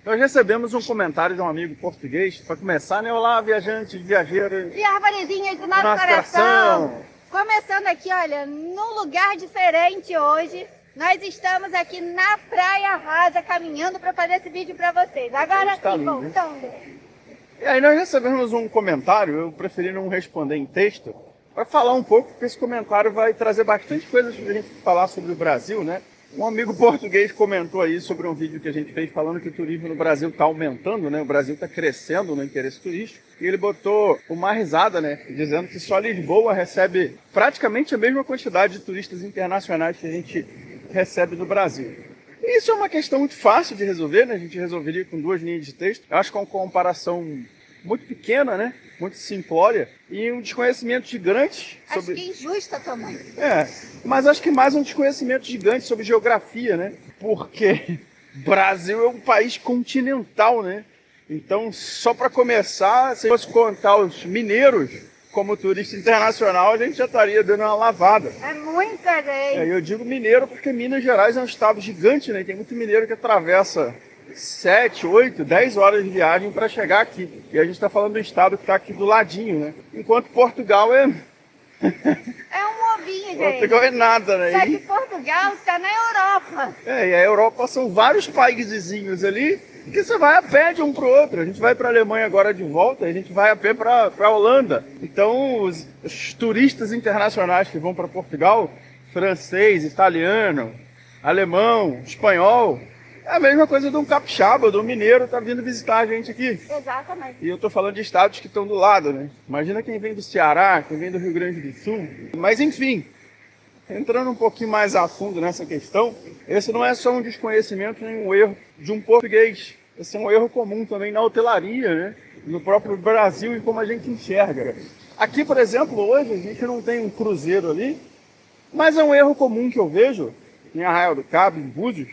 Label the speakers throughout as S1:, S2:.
S1: Nós recebemos um comentário de um amigo português, para começar, né? Olá, viajantes, viajeros.
S2: E arvorezinhas do nosso
S1: Nosso
S2: coração. Começando aqui, olha, num lugar diferente hoje. Nós estamos aqui na Praia Rasa, caminhando para fazer esse vídeo para vocês. Agora
S1: Está
S2: sim,
S1: lindo,
S2: voltando.
S1: E aí nós recebemos um comentário, eu preferi não responder em texto, para falar um pouco, porque esse comentário vai trazer bastante coisas para a gente falar sobre o Brasil, né? Um amigo português comentou aí sobre um vídeo que a gente fez falando que o turismo no Brasil está aumentando, né? O Brasil está crescendo no interesse turístico. E ele botou uma risada, né? Dizendo que só Lisboa recebe praticamente a mesma quantidade de turistas internacionais que a gente recebe no Brasil. E isso é uma questão muito fácil de resolver, né? A gente resolveria com 2 linhas de texto. Eu acho que é uma comparação muito pequena, né? Muito simplória e um desconhecimento gigante sobre...
S2: Acho que injusta também.
S1: Mas acho que mais um desconhecimento gigante sobre geografia, né? Porque Brasil é um país continental, né? Então, só para começar, se fosse contar os mineiros como turista internacional, a gente já estaria dando uma lavada.
S2: É muita gente.
S1: Eu digo mineiro porque Minas Gerais é um estado gigante, né? Tem muito mineiro que atravessa 7, 8, 10 horas de viagem para chegar aqui. E a gente está falando do estado que está aqui do ladinho, né? Enquanto Portugal é...
S2: É um ovinho, gente.
S1: Portugal é nada, né?
S2: Só que Portugal está na Europa.
S1: E a Europa são vários paisezinhos ali que você vai a pé de um para o outro. A gente vai para a Alemanha agora de volta, a gente vai a pé para a Holanda. Então, os turistas internacionais que vão para Portugal, francês, italiano, alemão, espanhol, é a mesma coisa de um capixaba, de um mineiro tá vindo visitar a gente aqui.
S2: Exatamente.
S1: E eu tô falando de estados que estão do lado, né? Imagina quem vem do Ceará, quem vem do Rio Grande do Sul. Mas enfim, entrando um pouquinho mais a fundo nessa questão, esse não é só um desconhecimento nem um erro de um português. Esse é um erro comum também na hotelaria, né? No próprio Brasil e como a gente enxerga. Aqui, por exemplo, hoje a gente não tem um cruzeiro ali, mas é um erro comum que eu vejo em Arraial do Cabo, em Búzios,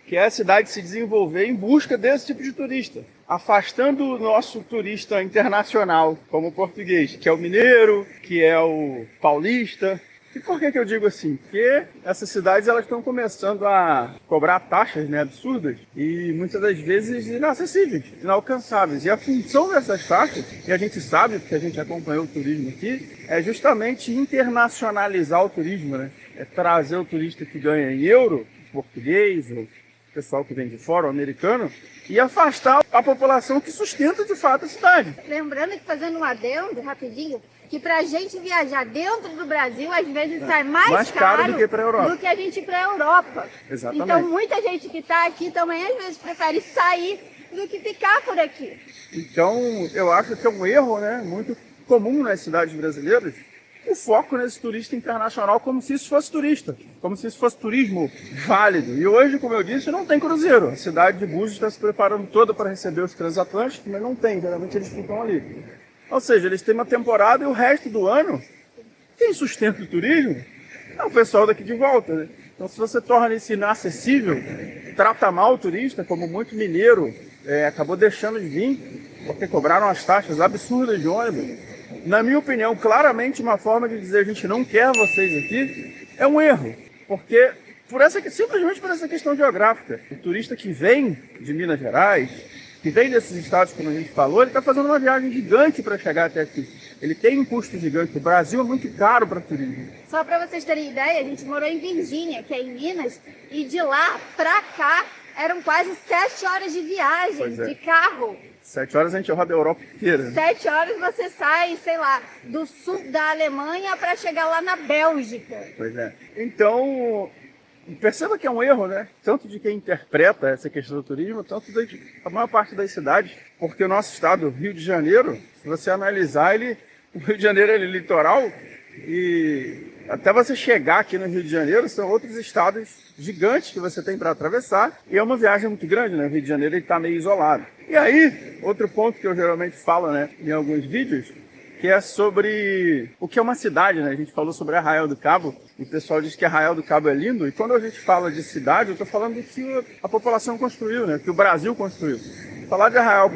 S1: que é a cidade se desenvolver em busca desse tipo de turista, afastando o nosso turista internacional, como o português, que é o mineiro, que é o paulista. E por que eu digo assim? Porque essas cidades elas estão começando a cobrar taxas, né, absurdas e muitas das vezes inacessíveis, inalcançáveis. E a função dessas taxas, e a gente sabe, porque a gente acompanhou o turismo aqui, é justamente internacionalizar o turismo, né? É trazer o turista que ganha em euro, português, ou pessoal que vem de fora, o americano, e afastar a população que sustenta de fato a cidade.
S2: Lembrando que, fazendo um adendo rapidinho, que pra gente viajar dentro do Brasil, às vezes sai mais caro
S1: do que para a Europa.
S2: do que a gente ir pra Europa.
S1: Exatamente.
S2: Então muita gente que tá aqui também às vezes prefere sair do que ficar por aqui.
S1: Então eu acho que é um erro, né, muito comum nas cidades brasileiras, o foco nesse turista internacional como se isso fosse turista, como se isso fosse turismo válido. E hoje, como eu disse, não tem cruzeiro. A cidade de Búzios está se preparando toda para receber os transatlânticos, mas não tem, geralmente eles ficam ali. Ou seja, eles têm uma temporada e o resto do ano, quem sustenta o turismo é o pessoal daqui de volta, né? Então se você torna isso inacessível, trata mal o turista, como muito mineiro acabou deixando de vir, porque cobraram as taxas absurdas de ônibus. Na minha opinião, claramente uma forma de dizer a gente não quer vocês aqui é um erro, porque simplesmente por essa questão geográfica. O turista que vem de Minas Gerais, que vem desses estados como a gente falou, ele está fazendo uma viagem gigante para chegar até aqui. Ele tem um custo gigante. O Brasil é muito caro para turismo.
S2: Só para vocês terem ideia, a gente morou em Virgínia, que é em Minas, e de lá para cá eram quase 7 horas de viagem de carro.
S1: 7 horas a gente roda a Europa inteira.
S2: 7 horas você sai, sei lá, do sul da Alemanha para chegar lá na Bélgica.
S1: Pois é. Então, perceba que é um erro, né? Tanto de quem interpreta essa questão do turismo, tanto da maior parte das cidades. Porque o nosso estado, o Rio de Janeiro, se você analisar, o Rio de Janeiro é litoral e até você chegar aqui no Rio de Janeiro, são outros estados gigantes que você tem para atravessar. E é uma viagem muito grande, né? O Rio de Janeiro está meio isolado. E aí, outro ponto que eu geralmente falo, né, em alguns vídeos, que é sobre o que é uma cidade, né? A gente falou sobre Arraial do Cabo, e o pessoal diz que Arraial do Cabo é lindo, e quando a gente fala de cidade, eu estou falando do que a população construiu, né? Que o Brasil construiu. Falar de Arraial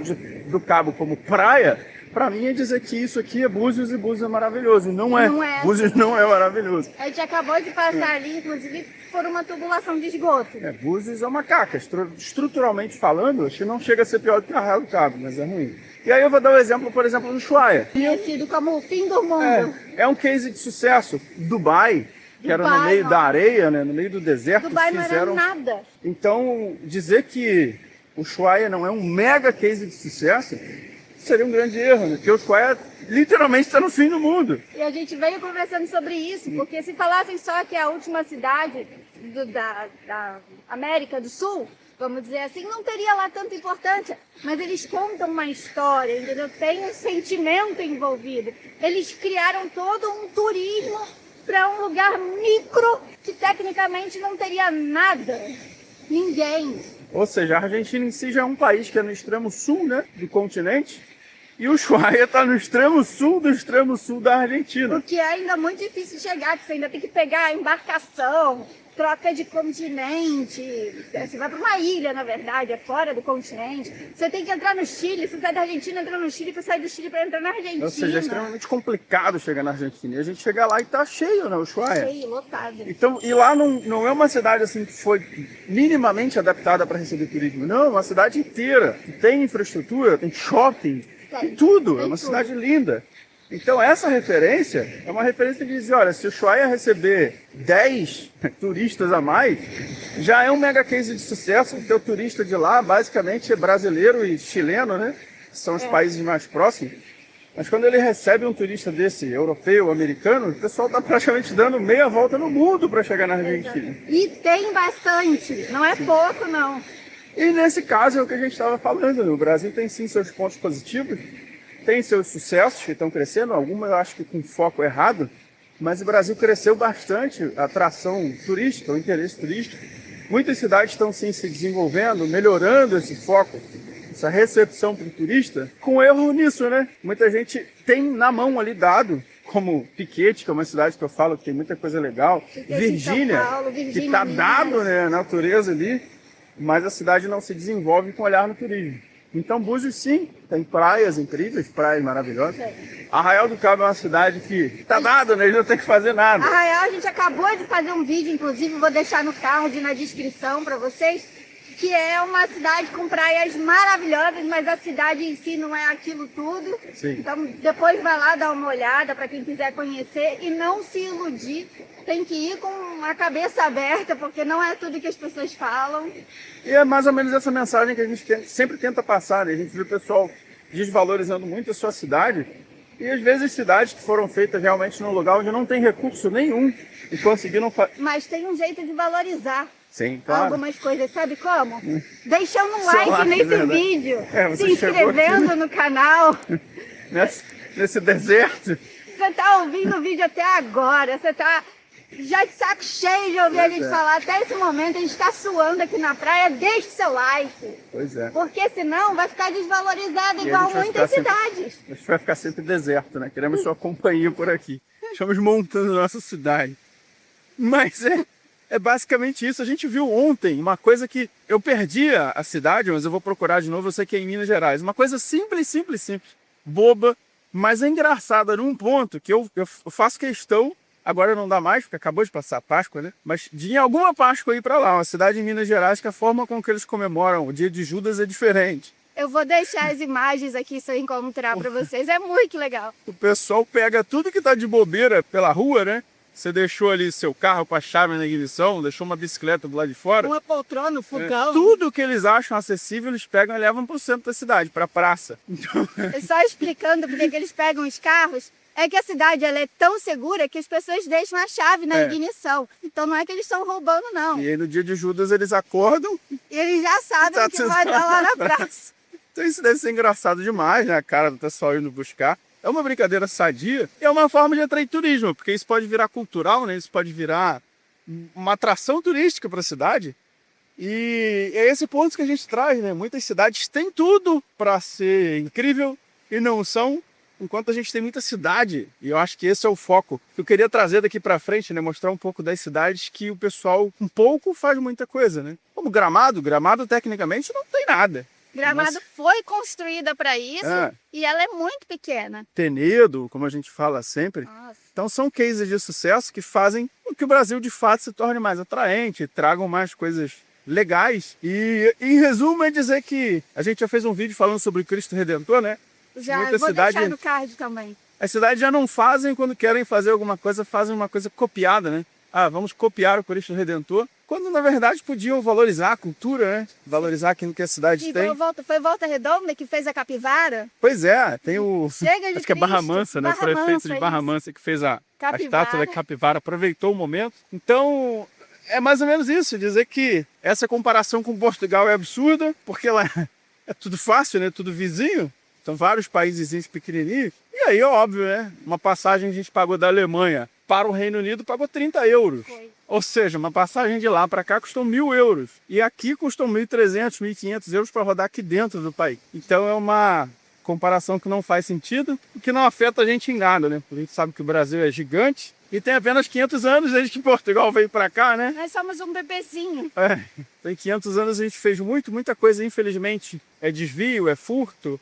S1: do Cabo como praia Pra mim é dizer que isso aqui é Búzios e Búzios é maravilhoso. Não é.
S2: Não é.
S1: Búzios não é maravilhoso.
S2: A gente acabou de passar ali, inclusive, por uma tubulação de esgoto.
S1: Búzios é uma caca. Estruturalmente falando, acho que não chega a ser pior do que Arraial do Cabo, mas é ruim. E aí eu vou dar um exemplo, por exemplo, do Ushuaia.
S2: Conhecido como o fim do mundo.
S1: É um case de sucesso. Dubai, que era no meio da areia, né, no meio do deserto,
S2: Dubai
S1: fizeram...
S2: não era nada.
S1: Então, dizer que o Ushuaia não é um mega case de sucesso seria um grande erro, né? Porque o Ushuaia literalmente está no fim do mundo.
S2: E a gente veio conversando sobre isso, porque se falassem só que é a última cidade da América do Sul, vamos dizer assim, não teria lá tanta importância. Mas eles contam uma história, entendeu? Tem um sentimento envolvido. Eles criaram todo um turismo para um lugar micro que tecnicamente não teria nada. Ninguém.
S1: Ou seja, a Argentina em si já é um país que é no extremo sul, né, do continente, e o Ushuaia está no extremo sul da Argentina.
S2: O que é ainda muito difícil de chegar, que você ainda tem que pegar a embarcação, troca de continente, você vai para uma ilha, na verdade, é fora do continente. Você tem que entrar no Chile, você sai da Argentina, entra no Chile, para sair do Chile para entrar na Argentina.
S1: Ou seja, é extremamente complicado chegar na Argentina. E a gente chega lá e tá cheio, né, o Ushuaia.
S2: Cheio, lotado.
S1: Então, e lá não é uma cidade assim que foi minimamente adaptada para receber turismo. Não, é uma cidade inteira. Tem infraestrutura, tem shopping, tem tudo. É uma cidade linda. Então essa referência é uma referência de dizer, olha, se o Ushuaia receber 10 turistas a mais, já é um mega case de sucesso, porque o turista de lá basicamente é brasileiro e chileno, né? São os países mais próximos. Mas quando ele recebe um turista desse, europeu, americano, o pessoal está praticamente dando meia volta no mundo para chegar na Argentina.
S2: E tem bastante, não é pouco não.
S1: E nesse caso é o que a gente estava falando, né? O Brasil tem sim seus pontos positivos, tem seus sucessos que estão crescendo, algumas eu acho que com foco errado, mas o Brasil cresceu bastante a atração turística, o interesse turístico. Muitas cidades estão sim se desenvolvendo, melhorando esse foco, essa recepção para o turista, com erro nisso, né? Muita gente tem na mão ali dado, como Piquete, que é uma cidade que eu falo que tem muita coisa legal, Virgínia, que está dado, né, a natureza ali, mas a cidade não se desenvolve com olhar no turismo. Então Búzios sim, tem praias incríveis, praias maravilhosas. Arraial do Cabo é uma cidade que tá dado, né? Eles não tem que fazer nada.
S2: Arraial, a gente acabou de fazer um vídeo, inclusive vou deixar no card, na descrição para vocês, que é uma cidade com praias maravilhosas, mas a cidade em si não é aquilo tudo.
S1: Sim.
S2: Então depois vai lá dar uma olhada para quem quiser conhecer e não se iludir. Tem que ir com a cabeça aberta, porque não é tudo que as pessoas falam.
S1: E é mais ou menos essa mensagem que a gente sempre tenta passar, né? A gente vê o pessoal desvalorizando muito a sua cidade, e às vezes cidades que foram feitas realmente num lugar onde não tem recurso nenhum e conseguiram fazer.
S2: Mas tem um jeito de valorizar.
S1: Sim, claro.
S2: Algumas coisas, sabe como? Deixando um like nesse vídeo,
S1: você
S2: se inscrevendo no canal.
S1: Nesse deserto.
S2: Você tá ouvindo o vídeo até agora, você tá já de saco cheio de ouvir a gente falar. Até esse momento a gente tá suando aqui na praia, deixe seu like.
S1: Pois é.
S2: Porque senão vai ficar desvalorizado igual muitas cidades.
S1: A gente vai ficar sempre deserto, né? Queremos sua companhia por aqui. Estamos montando nossa cidade. Mas é basicamente isso. A gente viu ontem uma coisa que eu perdi a cidade, mas eu vou procurar de novo, eu sei que é em Minas Gerais. Uma coisa simples, boba, mas é engraçada num ponto que eu faço questão, agora não dá mais, porque acabou de passar a Páscoa, né? Mas de alguma Páscoa ir para lá, uma cidade em Minas Gerais, que a forma com que eles comemoram o dia de Judas é diferente.
S2: Eu vou deixar as imagens aqui se eu encontrar para vocês, é muito legal.
S1: O pessoal pega tudo que tá de bobeira pela rua, né? Você deixou ali seu carro com a chave na ignição, deixou uma bicicleta do lado de fora.
S2: Uma poltrona, um fogão.
S1: Tudo que eles acham acessível, eles pegam e levam para o centro da cidade, para a praça. Então...
S2: Só explicando porque que eles pegam os carros, é que a cidade ela é tão segura que as pessoas deixam a chave na ignição. Então não é que eles estão roubando, não.
S1: E aí no dia de Judas eles acordam...
S2: E eles já sabem que vai dar lá na praça.
S1: Então isso deve ser engraçado demais, né? A cara do pessoal indo buscar. É uma brincadeira sadia e é uma forma de atrair turismo, porque isso pode virar cultural, né? Isso pode virar uma atração turística para a cidade. E é esse ponto que a gente traz, né? Muitas cidades têm tudo para ser incrível e não são, enquanto a gente tem muita cidade. E eu acho que esse é o foco que eu queria trazer daqui para frente, né? Mostrar um pouco das cidades que o pessoal com pouco faz muita coisa, né? Como Gramado tecnicamente não tem nada.
S2: Gramado foi construída para isso
S1: É.
S2: e ela é muito pequena.
S1: Penedo, como a gente fala sempre.
S2: Nossa.
S1: Então são cases de sucesso que fazem com que o Brasil de fato se torne mais atraente, tragam mais coisas legais. E em resumo é dizer que a gente já fez um vídeo falando sobre o Cristo Redentor, né?
S2: Já
S1: Muita
S2: vou
S1: cidade-
S2: deixar no card também.
S1: As cidades já não fazem quando querem fazer alguma coisa, fazem uma coisa copiada, né? Ah, vamos copiar o Cristo Redentor, quando na verdade podiam valorizar a cultura, né? Valorizar aquilo que a cidade
S2: E
S1: tem.
S2: foi Volta Redonda que fez a capivara?
S1: Pois é, tem o...
S2: Chega de
S1: Acho que é Barra
S2: Cristo.
S1: Mansa, né? O
S2: Barra
S1: prefeito
S2: Mansa,
S1: de Barra
S2: isso.
S1: Mansa que fez a
S2: Capivara.
S1: estátua da capivara, aproveitou o momento. Então, é mais ou menos isso, dizer que essa comparação com Portugal é absurda, porque lá é tudo fácil, né? Tudo vizinho. São vários países pequenininhos. E aí, óbvio, né? Uma passagem a gente pagou da Alemanha para o Reino Unido, pagou 30 euros.
S2: Foi.
S1: Ou seja, uma passagem de lá para cá custou 1.000 euros. E aqui custou 1.300, 1.500 euros para rodar aqui dentro do país. Então é uma comparação que não faz sentido, o que não afeta a gente em nada, né? A gente sabe que o Brasil é gigante e tem apenas 500 anos desde que Portugal veio para cá, né?
S2: Nós somos um bebezinho.
S1: É, tem 500 anos a gente fez muita coisa, infelizmente. É desvio, é furto,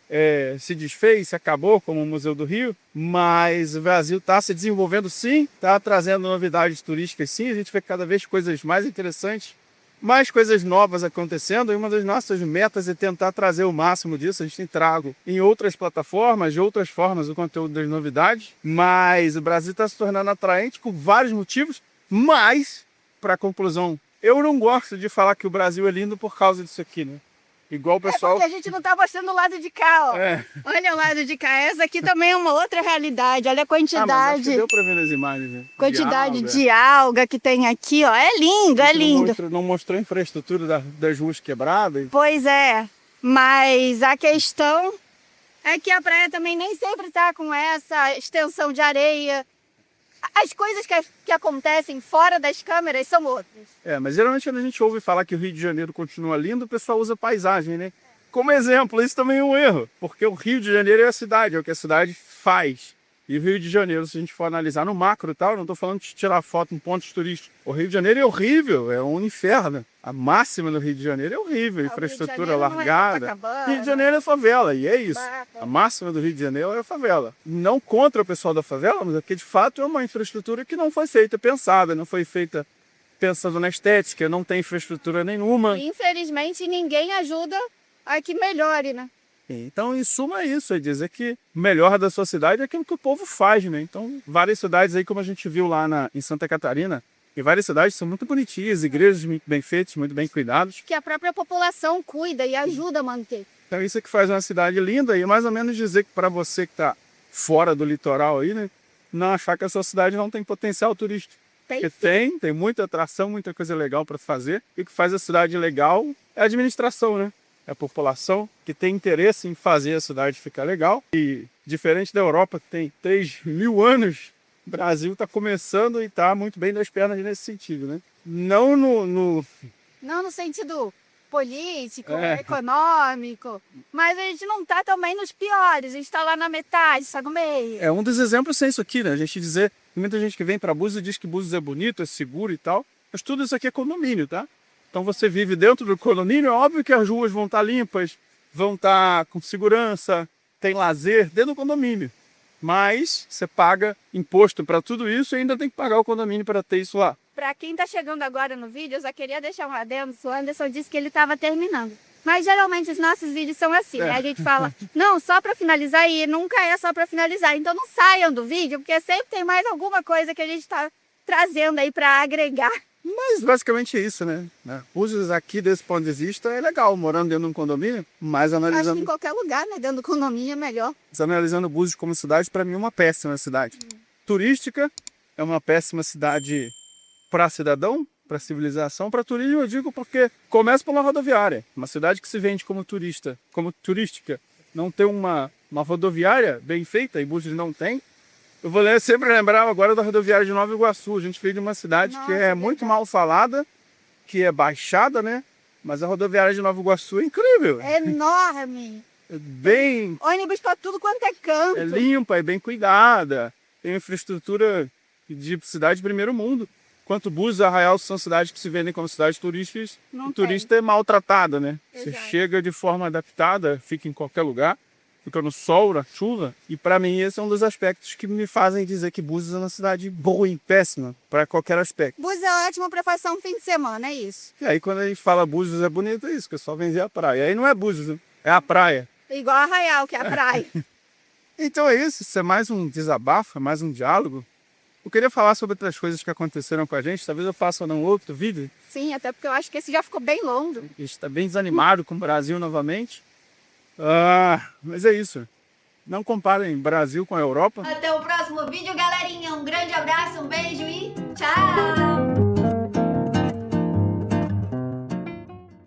S1: se desfez, se acabou, como o Museu do Rio. Mas o Brasil está se desenvolvendo sim, está trazendo novidades turísticas sim. A gente vê cada vez coisas mais interessantes, mais coisas novas acontecendo. E uma das nossas metas é tentar trazer o máximo disso. A gente tem trago em outras plataformas, de outras formas, o conteúdo das novidades. Mas o Brasil está se tornando atraente por vários motivos. Mas, para conclusão, eu não gosto de falar que o Brasil é lindo por causa disso aqui, né? Igual o pessoal...
S2: É porque a gente não tá mostrando o lado de cá, ó.
S1: É.
S2: Olha o lado de cá. Essa aqui também é uma outra realidade. Olha a
S1: Ah, mas acho que
S2: quantidade.
S1: deu para ver nas imagens, né?
S2: Quantidade
S1: alga.
S2: de alga que tem aqui, ó. É lindo,
S1: A
S2: é
S1: gente
S2: lindo.
S1: Não mostrou a infraestrutura das ruas quebradas.
S2: Pois é. Mas a questão é que a praia também nem sempre tá com essa extensão de areia. As coisas que acontecem fora das câmeras são outras.
S1: Mas geralmente quando a gente ouve falar que o Rio de Janeiro continua lindo, o pessoal usa paisagem, né? Como exemplo, isso também é um erro, porque o Rio de Janeiro é a cidade, é o que a cidade faz. E o Rio de Janeiro, se a gente for analisar no macro e tal, não estou falando de tirar foto em pontos turísticos. O Rio de Janeiro é horrível, é um inferno. A máxima do Rio de Janeiro é horrível, infraestrutura largada. Rio de Janeiro é favela, e é isso. A máxima do Rio de Janeiro é a favela. Não contra o pessoal da favela, mas é porque de fato é uma infraestrutura que não foi feita pensada, não foi feita pensando na estética, não tem infraestrutura nenhuma.
S2: Infelizmente, ninguém ajuda a que melhore, né?
S1: Então, em suma, é isso, é dizer que o melhor da sua cidade é aquilo que o povo faz, né? Então, várias cidades aí, como a gente viu lá em Santa Catarina, e várias cidades são muito bonitinhas, igrejas muito bem feitas, muito bem cuidadas.
S2: Que a própria população cuida e ajuda a manter.
S1: Então, isso é que faz uma cidade linda e mais ou menos dizer que para você que está fora do litoral aí, né? Não achar que a sua cidade não tem potencial turístico.
S2: Tem
S1: Porque
S2: sim.
S1: tem muita atração, muita coisa legal para fazer. E o que faz a cidade legal é a administração, né? É a população que tem interesse em fazer a cidade ficar legal. E diferente da Europa, que tem 3.000 anos, o Brasil está começando e está muito bem das pernas nesse sentido, né? Não
S2: Não no sentido político,
S1: É.
S2: econômico, mas a gente não tá também nos piores, a gente tá lá na metade, está no meio.
S1: É um dos exemplos é isso aqui, né? A gente dizer, muita gente que vem para Búzios diz que Búzios é bonito, é seguro e tal, mas tudo isso aqui é condomínio, tá? Então você vive dentro do condomínio, é óbvio que as ruas vão estar limpas, vão estar com segurança, tem lazer dentro do condomínio. Mas você paga imposto para tudo isso e ainda tem que pagar o condomínio para ter isso lá.
S2: Para quem tá chegando agora no vídeo, eu só queria deixar um adendo, o Anderson disse que ele estava terminando. Mas geralmente os nossos vídeos são assim, né? A gente fala, não, só para finalizar, e nunca é só para finalizar. Então não saiam do vídeo, porque sempre tem mais alguma coisa que a gente está trazendo aí para agregar.
S1: Mas basicamente é isso, né? Búzios aqui, desse ponto de vista, é legal, morando dentro de um condomínio, mas
S2: Acho que em
S1: analisando,
S2: qualquer lugar, né? Dentro do condomínio é melhor.
S1: Búzios como cidade, para mim é uma péssima cidade. Turística, é uma péssima cidade para cidadão, para civilização, para turismo eu digo porque começa pela rodoviária. Uma cidade que se vende como turista, como turística, não tem uma rodoviária bem feita, e Búzios não tem. Eu vou sempre lembrar agora da rodoviária de Nova Iguaçu. A gente veio de uma cidade que é muito mal falada, que é baixada, né? Mas a rodoviária de Nova Iguaçu é incrível.
S2: É enorme.
S1: É bem...
S2: Ônibus para tudo quanto é canto.
S1: É limpa, é bem cuidada. Tem infraestrutura de cidade de primeiro mundo. Enquanto Búzios e Arraial são cidades que se vendem como cidades turísticas,
S2: Não
S1: o turista é maltratado, né? Você
S2: Exato.
S1: chega de forma adaptada, fica em qualquer lugar, fica no sol, na chuva. E para mim esse é um dos aspectos que me fazem dizer que Búzios é uma cidade boa e péssima para qualquer aspecto.
S2: Búzios é ótimo para passar um fim de semana, é isso.
S1: E aí quando a gente fala Búzios é bonito, é isso, que é só vencer a praia. Aí não é Búzios, né? É a praia.
S2: Igual Arraial, que é a praia.
S1: Então é isso é mais um desabafo, é mais um diálogo. Eu queria falar sobre outras coisas que aconteceram com a gente, talvez eu faça num outro vídeo.
S2: Sim, até porque eu acho que esse já ficou bem longo.
S1: A gente está bem desanimado com o Brasil novamente. Mas é isso. Não comparem Brasil com a Europa.
S2: Até o próximo vídeo, galerinha. Um grande abraço, um beijo e tchau!